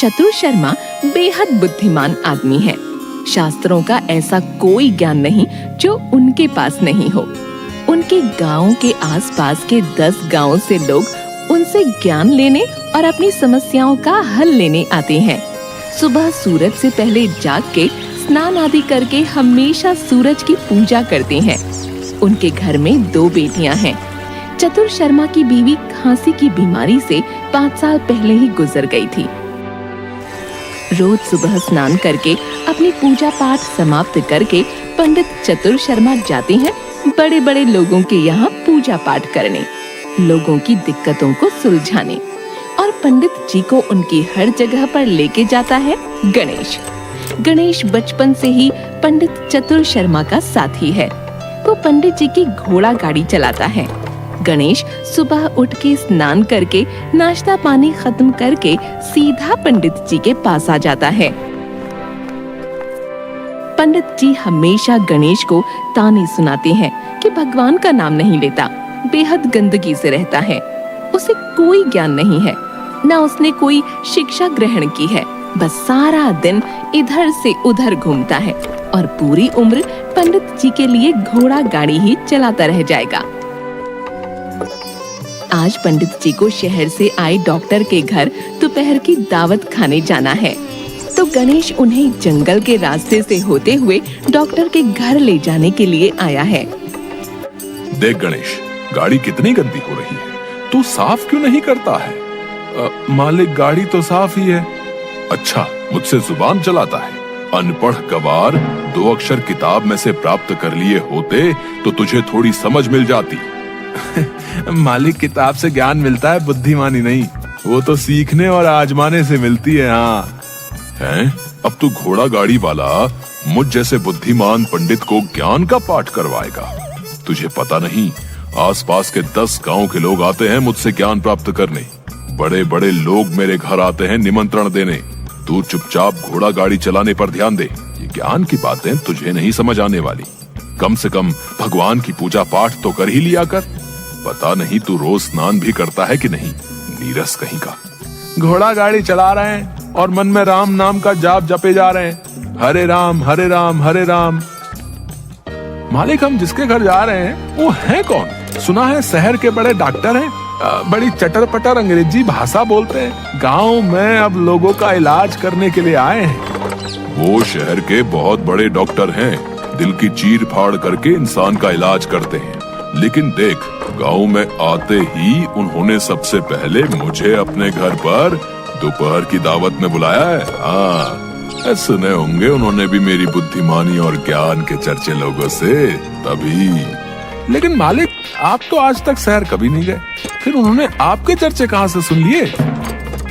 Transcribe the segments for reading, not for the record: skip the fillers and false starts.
चतुर शर्मा बेहद बुद्धिमान आदमी है। शास्त्रों का ऐसा कोई ज्ञान नहीं जो उनके पास नहीं हो। उनके गांव के आसपास के 10 गांवों से लोग उनसे ज्ञान लेने और अपनी समस्याओं का हल लेने आते हैं। सुबह सूरज से पहले जाग के स्नान आदि करके हमेशा सूरज की पूजा करते हैं। उनके घर में 2 बेटियां हैं। चतुर शर्मा की बीवी खांसी की बीमारी से 5 साल पहले ही गुजर गई थी। रोज सुबह स्नान करके अपनी पूजा पाठ समाप्त करके पंडित चतुर शर्मा जाते हैं बड़े बड़े लोगों के यहाँ पूजा पाठ करने, लोगों की दिक्कतों को सुलझाने। और पंडित जी को उनकी हर जगह पर लेके जाता है गणेश। गणेश बचपन से ही पंडित चतुर शर्मा का साथी है। वो पंडित जी की घोड़ा गाड़ी चलाता है। गणेश सुबह उठ के स्नान करके नाश्ता पानी खत्म करके सीधा पंडित जी के पास आ जाता है। पंडित जी हमेशा गणेश को ताने सुनाते हैं कि भगवान का नाम नहीं लेता, बेहद गंदगी से रहता है, उसे कोई ज्ञान नहीं है, ना उसने कोई शिक्षा ग्रहण की है, बस सारा दिन इधर से उधर घूमता है और पूरी उम्र पंडित जी के लिए घोड़ा गाड़ी ही चलाता रह जाएगा। आज पंडित जी को शहर से आए डॉक्टर के घर दोपहर की दावत खाने जाना है, तो गणेश उन्हें जंगल के रास्ते से होते हुए डॉक्टर के घर ले जाने के लिए आया है। देख गणेश, गाड़ी कितनी गंदी हो रही है, तू साफ क्यों नहीं करता है? मालिक, गाड़ी तो साफ ही है। अच्छा, मुझसे जुबान चलाता है। अनपढ़ गवार, 2 अक्षर किताब में से प्राप्त कर लिए होते तो तुझे थोड़ी समझ मिल जाती। मालिक, किताब से ज्ञान मिलता है, बुद्धिमानी नहीं। वो तो सीखने और आजमाने से मिलती है। हाँ हैं? अब तू घोड़ा गाड़ी वाला मुझ जैसे बुद्धिमान पंडित को ज्ञान का पाठ करवाएगा? तुझे पता नहीं, आसपास के 10 गांव के लोग आते हैं मुझसे ज्ञान प्राप्त करने। बड़े बड़े लोग मेरे घर आते हैं निमंत्रण देने। तू चुपचाप घोड़ा गाड़ी चलाने पर ध्यान दे। ये ज्ञान की बातें तुझे नहीं समझ आने वाली। कम से कम भगवान की पूजा पाठ तो कर ही लिया कर। पता नहीं तू रोज स्नान भी करता है कि नहीं, नीरस कहीं का। घोड़ा गाड़ी चला रहे हैं और मन में राम नाम का जाप जपे जा रहे हैं। हरे राम हरे राम हरे राम। मालिक, हम जिसके घर जा रहे हैं वो है कौन? सुना है शहर के बड़े डॉक्टर हैं, बड़ी चटर पटर अंग्रेजी भाषा बोलते हैं। गांव में अब लोगों का इलाज करने के लिए आए हैं। वो शहर के बहुत बड़े डॉक्टर हैं, दिल की चीर फाड़ करके इंसान का इलाज करते हैं। लेकिन देख, गांव में आते ही उन्होंने सबसे पहले मुझे अपने घर पर दोपहर की दावत में बुलाया है। हाँ, सुने होंगे उन्होंने भी मेरी बुद्धिमानी और ज्ञान के चर्चे लोगों से, तभी। लेकिन मालिक, आप तो आज तक शहर कभी नहीं गए, फिर उन्होंने आपके चर्चे कहाँ से सुन लिए?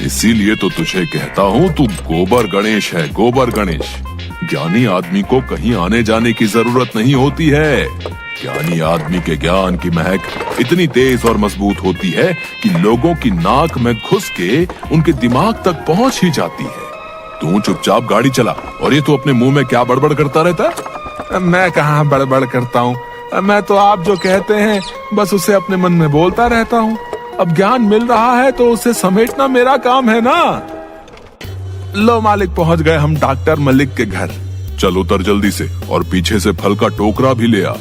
इसीलिए तो तुझे कहता हूँ, तू गोबर गणेश है, गोबर गणेश। ज्ञानी आदमी को कहीं आने जाने की जरूरत नहीं होती है। ज्ञानी आदमी के ज्ञान की महक इतनी तेज और मजबूत होती है कि लोगों की नाक में घुस के उनके दिमाग तक पहुंच ही जाती है। तू चुपचाप गाड़ी चला। और ये तू अपने मुंह में क्या बड़बड़ करता रहता? मैं कहाँ बड़बड़ करता हूँ, मैं तो आप जो कहते हैं बस उसे अपने मन में बोलता रहता हूँ। अब ज्ञान मिल रहा है तो उसे समेटना मेरा काम है ना। लो मालिक, पहुँच गए हम डॉक्टर मलिक के घर। चल उतर जल्दी से और पीछे से फल का टोकरा भी ले आ।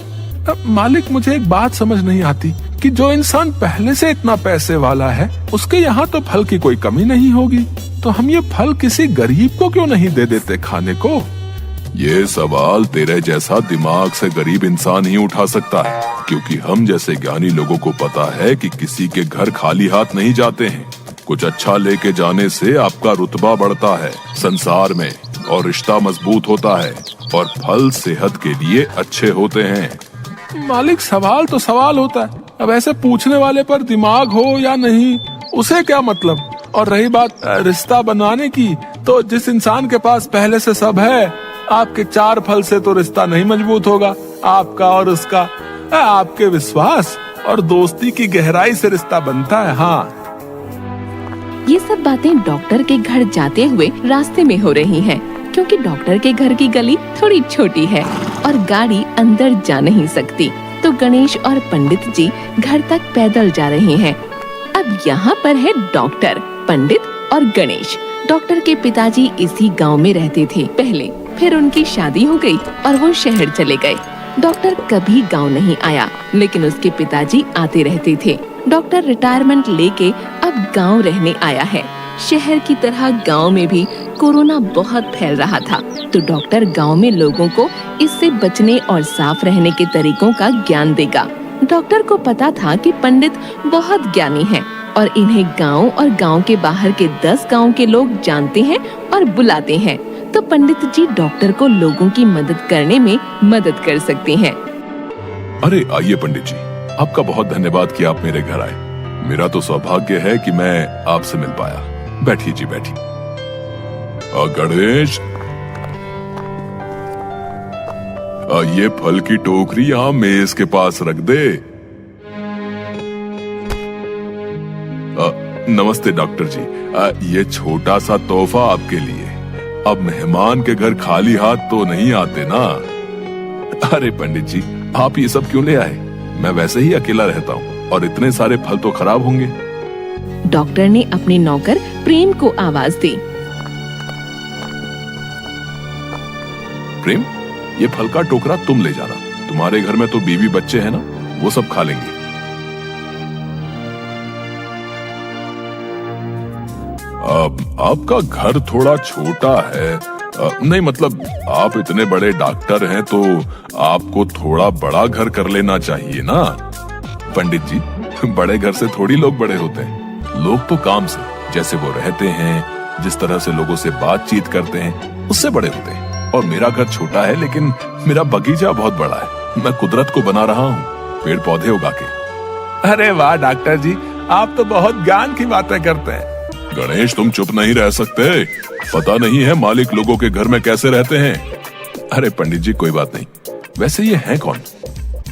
मालिक, मुझे एक बात समझ नहीं आती कि जो इंसान पहले से इतना पैसे वाला है उसके यहाँ तो फल की कोई कमी नहीं होगी, तो हम ये फल किसी गरीब को क्यों नहीं दे देते खाने को? ये सवाल तेरे जैसा दिमाग से गरीब इंसान ही उठा सकता है, क्योंकि हम जैसे ज्ञानी लोगों को पता है कि किसी के घर खाली हाथ नहीं जाते हैं। कुछ अच्छा लेके जाने से आपका रुतबा बढ़ता है संसार में, और रिश्ता मजबूत होता है, और फल सेहत के लिए अच्छे होते हैं। मालिक, सवाल तो सवाल होता है, अब ऐसे पूछने वाले पर दिमाग हो या नहीं उसे क्या मतलब? और रही बात रिश्ता बनाने की, तो जिस इंसान के पास पहले से सब है, आपके 4 फल से तो रिश्ता नहीं मजबूत होगा, आपका और उसका। आपके विश्वास और दोस्ती की गहराई से रिश्ता बनता है। हाँ, ये सब बातें डॉक्टर के घर जाते हुए रास्ते में हो रही हैं, क्योंकि डॉक्टर के घर की गली थोड़ी छोटी है और गाड़ी अंदर जा नहीं सकती, तो गणेश और पंडित जी घर तक पैदल जा रहे हैं। अब यहाँ पर है डॉक्टर, पंडित और गणेश डॉक्टर के पिताजी इसी गांव में रहते थे पहले, फिर उनकी शादी हो गई और वो शहर चले गए। डॉक्टर कभी गांव नहीं आया, लेकिन उसके पिताजी आते रहते थे। डॉक्टर रिटायरमेंट लेके अब गांव रहने आया है। शहर की तरह गांव में भी कोरोना बहुत फैल रहा था, तो डॉक्टर गांव में लोगों को इससे बचने और साफ रहने के तरीकों का ज्ञान देगा। डॉक्टर को पता था कि पंडित बहुत ज्ञानी हैं और इन्हें गांव और गांव के बाहर के 10 गांव के लोग जानते हैं और बुलाते हैं, तो पंडित जी डॉक्टर को लोगों की मदद करने में मदद कर सकते हैं। अरे आइए पंडित जी, आपका बहुत धन्यवाद कि आप मेरे घर आए। मेरा तो सौभाग्य है कि मैं आपसे मिल पाया। बैठिए जी, बैठिए। गणेश, ये फल की टोकरी यहाँ मेज के पास रख दे। नमस्ते डॉक्टर जी, ये छोटा सा तोहफा आपके लिए। अब मेहमान के घर खाली हाथ तो नहीं आते ना। अरे पंडित जी, आप ये सब क्यों ले आए? मैं वैसे ही अकेला रहता हूँ और इतने सारे फल तो खराब होंगे। डॉक्टर ने अपने नौकर प्रेम को आवाज दी। प्रेम, ये फल का टोकरा तुम ले जाना। तुम्हारे घर में तो बीवी बच्चे हैं ना, वो सब खा लेंगे। आपका घर थोड़ा छोटा है। नहीं मतलब आप इतने बड़े डॉक्टर हैं तो आपको थोड़ा बड़ा घर कर लेना चाहिए ना। पंडित जी, बड़े घर से थोड़ी लोग बड़े होते हैं। लोग तो काम से, जैसे वो रहते हैं, जिस तरह से लोगों से बातचीत करते हैं, उससे बड़े होते हैं। और मेरा घर छोटा है, लेकिन मेरा बगीचा बहुत बड़ा है। मैं कुदरत को बना रहा हूँ, पेड़ पौधे उगा के। अरे वाह डॉक्टर जी, आप तो बहुत ज्ञान की बातें करते हैं। गणेश, तुम चुप नहीं रह सकते। पता नहीं है मालिक लोगों के घर में कैसे रहते हैं। अरे पंडित जी, कोई बात नहीं। वैसे ये है कौन?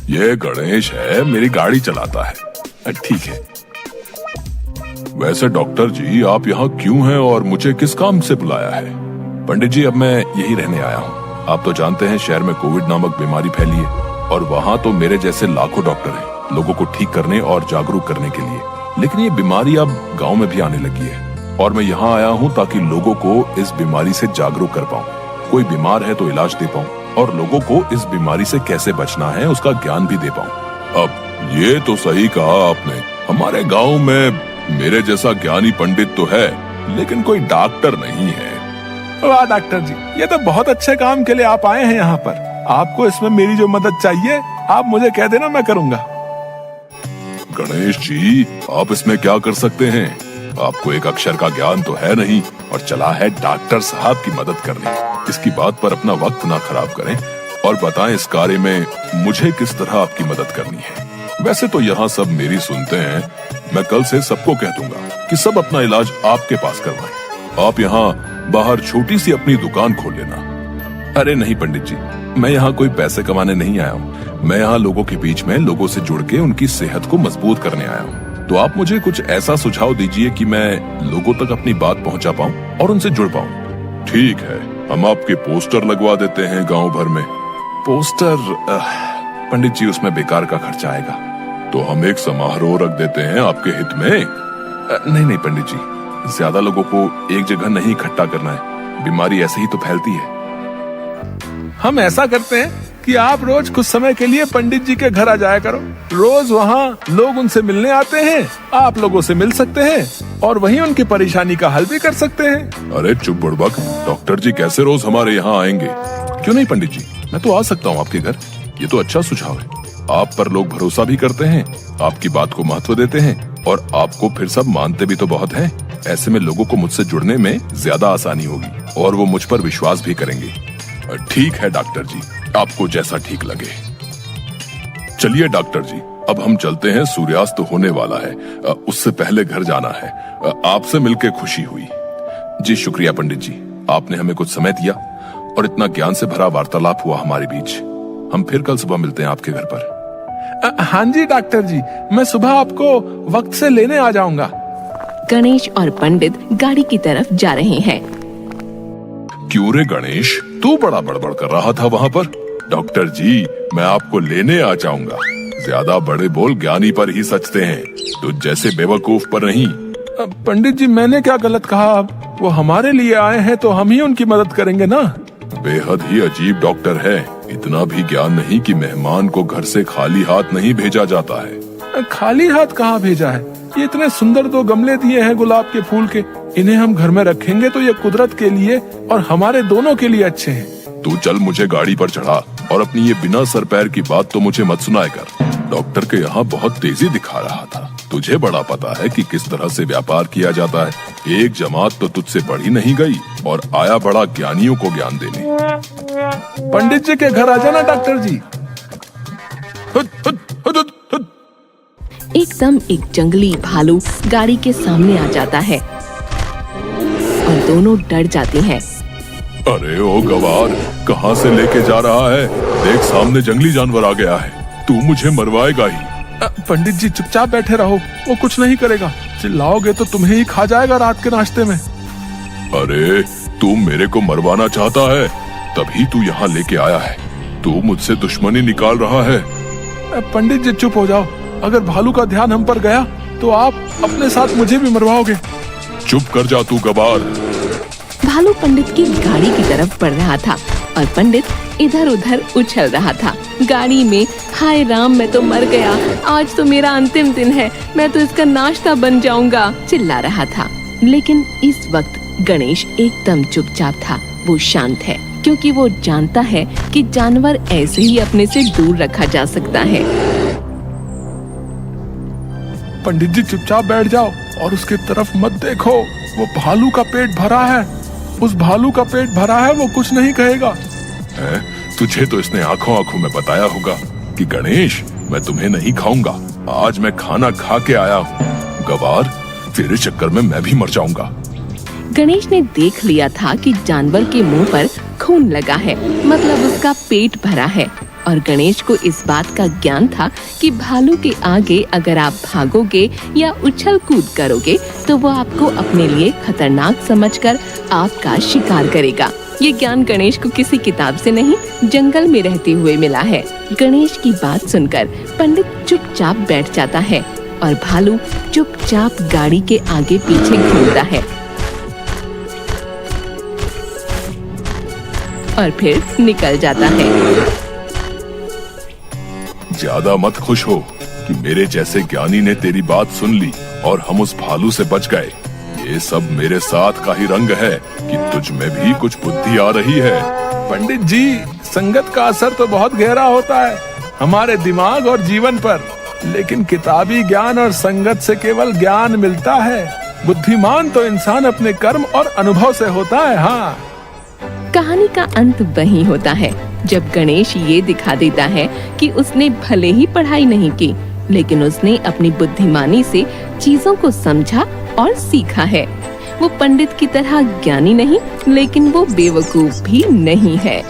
ये गणेश है, मेरी गाड़ी चलाता है। ठीक है। वैसे डॉक्टर जी, आप यहाँ क्यों हैं और मुझे किस काम से बुलाया है? पंडित जी, अब मैं यही रहने आया हूँ। आप तो जानते हैं शहर में कोविड नामक बीमारी फैली है और वहाँ तो मेरे जैसे लाखों डॉक्टर हैं लोगों को ठीक करने और जागरूक करने के लिए। लेकिन ये बीमारी अब गांव में भी आने लगी है और मैं यहाँ आया हूँ ताकि लोगों को इस बीमारी से जागरूक कर पाऊँ। कोई बीमार है तो इलाज दे पाऊँ और लोगों को इस बीमारी से कैसे बचना है उसका ज्ञान भी दे पाऊँ। अब ये तो सही कहा आपने। हमारे गाँव में मेरे जैसा ज्ञानी पंडित तो है, लेकिन कोई डॉक्टर नहीं है। वाह डॉक्टर जी, ये तो बहुत अच्छे काम के लिए आप आए हैं यहाँ पर। आपको इसमें मेरी जो मदद चाहिए आप मुझे कह देना, मैं करूँगा। गणेश जी, आप इसमें क्या कर सकते हैं? आपको एक अक्षर का ज्ञान तो है नहीं और चला है डॉक्टर साहब की मदद करने। इसकी बात पर अपना वक्त ना खराब करें और बताएं इस कार्य में मुझे किस तरह आपकी मदद करनी है। वैसे तो यहाँ सब मेरी सुनते हैं। मैं कल से सबको कह दूंगा कि सब अपना इलाज आपके पास करवाएं। आप यहाँ बाहर छोटी सी अपनी दुकान खोल लेना। अरे नहीं पंडित जी, मैं यहाँ कोई पैसे कमाने नहीं आया हूँ। मैं यहाँ लोगों के बीच में लोगों से जुड़ के उनकी सेहत को मजबूत करने आया हूँ। तो आप मुझे कुछ ऐसा सुझाव दीजिए कि मैं लोगों तक अपनी बात पहुँचा पाऊँ और उनसे जुड़ पाऊँ। ठीक है, हम आपके पोस्टर लगवा देते हैं गांव भर में। पोस्टर? पंडित जी, उसमें बेकार का खर्चा आएगा। तो हम एक समारोह रख देते हैं आपके हित में। नहीं पंडित जी, ज्यादा लोगों को एक जगह नहीं इकट्ठा करना है। बीमारी ऐसे ही तो फैलती है। हम ऐसा करते हैं कि आप रोज कुछ समय के लिए पंडित जी के घर आ जाया करो। रोज वहाँ लोग उनसे मिलने आते हैं, आप लोगों से मिल सकते हैं और वहीं उनकी परेशानी का हल भी कर सकते हैं। अरे चुप बुड़बक, डॉक्टर जी कैसे रोज हमारे यहाँ आएंगे? क्यों नहीं पंडित जी, मैं तो आ सकता हूँ आपके घर। ये तो अच्छा सुझाव है। आप पर लोग भरोसा भी करते हैं, आपकी बात को महत्व देते हैं और आपको फिर सब मानते भी तो बहुत हैं। ऐसे में लोगों को मुझसे जुड़ने में ज्यादा आसानी होगी और वो मुझ पर विश्वास भी करेंगे। ठीक है डॉक्टर जी, आपको जैसा ठीक लगे। चलिए डॉक्टर जी, अब हम चलते हैं। सूर्यास्त होने वाला है, उससे पहले घर जाना है। आपसे मिलकर खुशी हुई। जी शुक्रिया पंडित जी, आपने हमें कुछ समय दिया और इतना ज्ञान से भरा वार्तालाप हुआ हमारे बीच। हम फिर कल सुबह मिलते हैं आपके घर पर। हाँ जी डॉक्टर जी, मैं सुबह आपको वक्त से लेने आ जाऊंगा। गणेश और पंडित गाड़ी की तरफ जा रहे हैं। क्यों रे गणेश, तू बड़ा बड़बड़ कर रहा था वहाँ पर? डॉक्टर जी, मैं आपको लेने आ जाऊंगा। ज्यादा बड़े बोल ज्ञानी पर ही सचते हैं, तो जैसे बेवकूफ पर नहीं। पंडित जी, मैंने क्या गलत कहा? वो हमारे लिए आए हैं तो हम ही उनकी मदद करेंगे ना। बेहद ही अजीब डॉक्टर है। इतना भी ज्ञान नहीं कि मेहमान को घर से खाली हाथ नहीं भेजा जाता है। खाली हाथ कहाँ भेजा है? ये इतने सुंदर 2 गमले दिए हैं गुलाब के फूल के। इन्हें हम घर में रखेंगे तो ये कुदरत के लिए और हमारे दोनों के लिए अच्छे हैं। तू चल, मुझे गाड़ी पर चढ़ा और अपनी ये बिना सर पैर की बात तो मुझे मत सुनाए कर। डॉक्टर के यहाँ बहुत तेजी दिखा रहा था। तुझे बड़ा पता है कि किस तरह से व्यापार किया जाता है। एक जमात तो तुझसे बढ़ी नहीं गई और आया बड़ा ज्ञानियों को ज्ञान देने। पंडित जी के घर आ जाना डॉक्टर जी। एकदम एक जंगली भालू गाड़ी के सामने आ जाता है और दोनों डर जाते हैं। अरे ओ गवार, कहाँ से लेके जा रहा है? देख, सामने जंगली जानवर आ गया है। तू मुझे मरवाएगा ही। पंडित जी चुपचाप बैठे रहो, वो कुछ नहीं करेगा। चिल्लाओगे तो तुम्हें ही खा जाएगा रात के नाश्ते में। अरे तू मेरे को मरवाना चाहता है, तभी तू यहाँ लेके आया है। तू मुझसे दुश्मनी निकाल रहा है। पंडित जी चुप हो जाओ। अगर भालू का ध्यान हम पर गया तो आप अपने साथ मुझे भी मरवाओगे। चुप कर जा तू गवार। भालू पंडित की गाड़ी की तरफ बढ़ रहा था और पंडित इधर उधर उछल रहा था। गाड़ी में हाय राम, मैं तो मर गया, आज तो मेरा अंतिम दिन है, मैं तो इसका नाश्ता बन जाऊंगा, चिल्ला रहा था। लेकिन इस वक्त गणेश एकदम चुपचाप था। वो शांत है क्योंकि वो जानता है कि जानवर ऐसे ही अपने से दूर रखा जा सकता है। पंडित जी चुपचाप बैठ जाओ और उसके तरफ मत देखो। वो भालू का पेट भरा है। उस भालू का पेट भरा है, वो कुछ नहीं कहेगा। है? तुझे तो इसने आंखों आंखों में बताया होगा कि गणेश, मैं तुम्हें नहीं खाऊंगा। आज मैं खाना खा के आया हूँ। गवार, तेरे चक्कर में मैं भी मर जाऊंगा। गणेश ने देख लिया था कि जानवर के मुंह पर खून लगा है, मतलब उसका पेट भरा है। और गणेश को इस बात का ज्ञान था कि भालू के आगे अगर आप भागोगे या उछल कूद करोगे तो वो आपको अपने लिए खतरनाक समझकर आपका शिकार करेगा। ये ज्ञान गणेश को किसी किताब से नहीं, जंगल में रहते हुए मिला है। गणेश की बात सुनकर पंडित चुपचाप बैठ जाता है और भालू चुपचाप गाड़ी के आगे पीछे घूमता है और फिर निकल जाता है। ज्यादा मत खुश हो कि मेरे जैसे ज्ञानी ने तेरी बात सुन ली और हम उस भालू से बच गए। ये सब मेरे साथ का ही रंग है कि तुझ में भी कुछ बुद्धि आ रही है। पंडित जी, संगत का असर तो बहुत गहरा होता है हमारे दिमाग और जीवन पर, लेकिन किताबी ज्ञान और संगत से केवल ज्ञान मिलता है। बुद्धिमान तो इंसान अपने कर्म और अनुभव से होता है। हाँ, कहानी का अंत वही होता है जब गणेश ये दिखा देता है कि उसने भले ही पढ़ाई नहीं की, लेकिन उसने अपनी बुद्धिमानी से चीजों को समझा और सीखा है। वो पंडित की तरह ज्ञानी नहीं, लेकिन वो बेवकूफ भी नहीं है।